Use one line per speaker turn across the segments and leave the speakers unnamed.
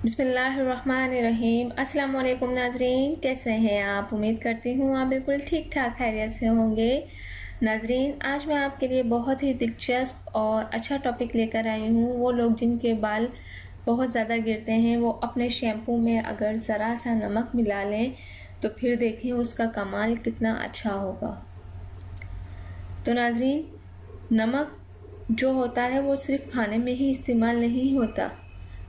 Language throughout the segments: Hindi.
बिस्मिल्लाहिर्रहमानिर्रहीम। अस्सलाम वालेकुम नाजरीन, कैसे हैं आप? उम्मीद करती हूँ आप बिल्कुल ठीक ठाक खैरियत से होंगे। नाजरीन, आज मैं आपके लिए बहुत ही दिलचस्प और अच्छा टॉपिक लेकर आई हूँ। वो लोग जिनके बाल बहुत ज़्यादा गिरते हैं, वो अपने शैम्पू में अगर ज़रा सा नमक मिला लें तो फिर देखें उसका कमाल कितना अच्छा होगा। तो नाजरीन, नमक जो होता है वो सिर्फ खाने में ही इस्तेमाल नहीं होता।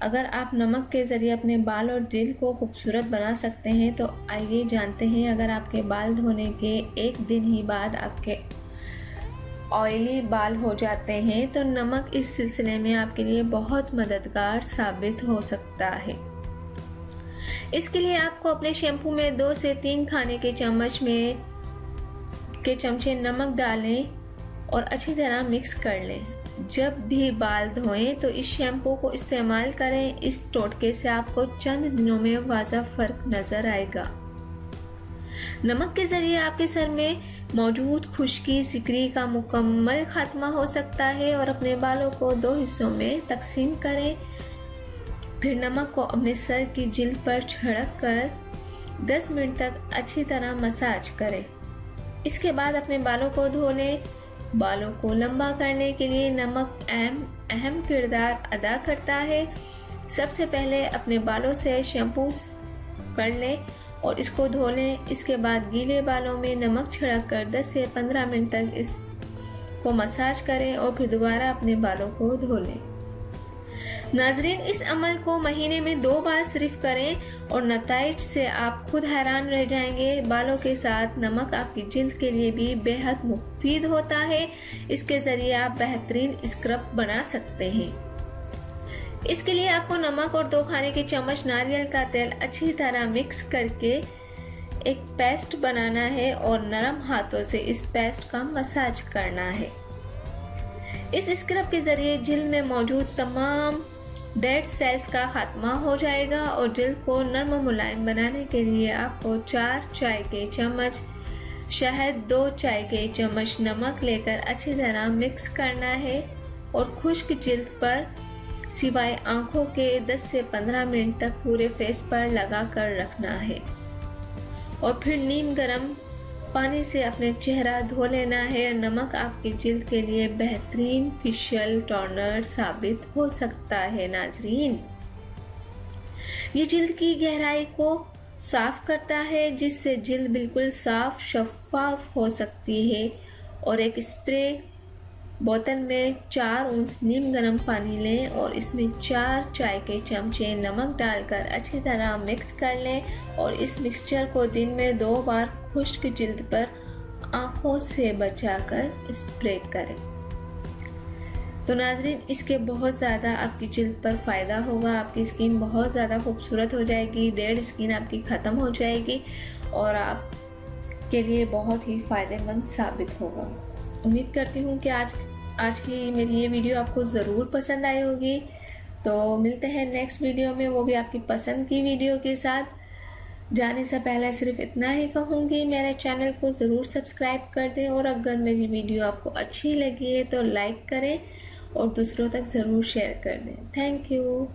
अगर आप नमक के ज़रिए अपने बाल और जिल्द को खूबसूरत बना सकते हैं तो आइए जानते हैं। अगर आपके बाल धोने के एक दिन ही बाद आपके ऑयली बाल हो जाते हैं तो नमक इस सिलसिले में आपके लिए बहुत मददगार साबित हो सकता है। इसके लिए आपको अपने शैम्पू में 2 से 3 खाने के चमचे नमक डालें और अच्छी तरह मिक्स कर लें। जब भी बाल धोएं तो इस शैम्पू को इस्तेमाल करें। इस टोटके से आपको चंद दिनों में वाज़ा फ़र्क नज़र आएगा। नमक के ज़रिए आपके सर में मौजूद खुश्की सिकरी का मुकम्मल खात्मा हो सकता है। और अपने बालों को 2 हिस्सों में तकसीम करें। फिर नमक को अपने सर की जिल्द पर छिड़क कर 10 मिनट तक अच्छी तरह मसाज करें। इसके बाद अपने बालों को धो लें। बालों को लंबा करने के लिए नमक अहम किरदार अदा करता है। सबसे पहले अपने बालों से शैम्पू कर लें और इसको धो लें। इसके बाद गीले बालों में नमक छिड़क कर 10 से 15 मिनट तक इसको मसाज करें और फिर दोबारा अपने बालों को धो लें। नाजरीन, इस अमल को महीने में 2 बार सिर्फ करें और नताइज से आप खुद हैरान रह जाएंगे। बालों के साथ नमक आपकी जिल्द के लिए भी बेहद मुफीद होता है। इसके ज़रिए आप बेहतरीन स्क्रब बना सकते हैं। इसके लिए आपको नमक और 2 खाने के चम्मच नारियल का तेल अच्छी तरह मिक्स करके एक पेस्ट बनाना है और नरम हाथों से इस पेस्ट का मसाज करना है। इस स्क्रब के ज़रिए जिल्द में मौजूद तमाम डेड सेल्स का खात्मा हो जाएगा और जिल्द को नरम मुलायम बनाने के लिए आपको 4 चाय के चम्मच शहद, 2 चाय के चम्मच नमक लेकर अच्छी तरह मिक्स करना है और खुश्क जिल्द पर सिवाय आंखों के 10 से 15 मिनट तक पूरे फेस पर लगा कर रखना है और फिर नीम गर्म पानी से अपने चेहरा धो लेना है। नमक आपकी जिल्द के लिए बेहतरीन फेशियल टोनर साबित हो सकता है। नाजरीन, ये जिल्द की गहराई को साफ करता है जिससे जिल्द बिल्कुल साफ शफाफ हो सकती है। और एक स्प्रे बोतल में 4 औंस नीम गर्म पानी लें और इसमें 4 चाय के चमचे नमक डालकर अच्छी तरह मिक्स कर लें और इस मिक्सचर को दिन में 2 बार खुश्क जिल्द पर आंखों से बचाकर स्प्रे करें। तो नाजरीन, इसके बहुत ज़्यादा आपकी जिल्द पर फ़ायदा होगा। आपकी स्किन बहुत ज़्यादा खूबसूरत हो जाएगी, डेड स्किन आपकी ख़त्म हो जाएगी और आपके लिए बहुत ही फ़ायदेमंद साबित होगा। उम्मीद करती हूँ कि आज की मेरी ये वीडियो आपको ज़रूर पसंद आई होगी। तो मिलते हैं नेक्स्ट वीडियो में, वो भी आपकी पसंद की वीडियो के साथ। जाने से पहले सिर्फ इतना ही कहूँगी, मेरे चैनल को ज़रूर सब्सक्राइब कर दें और अगर मेरी वीडियो आपको अच्छी लगी है तो लाइक करें और दूसरों तक ज़रूर शेयर कर दें। Thank you.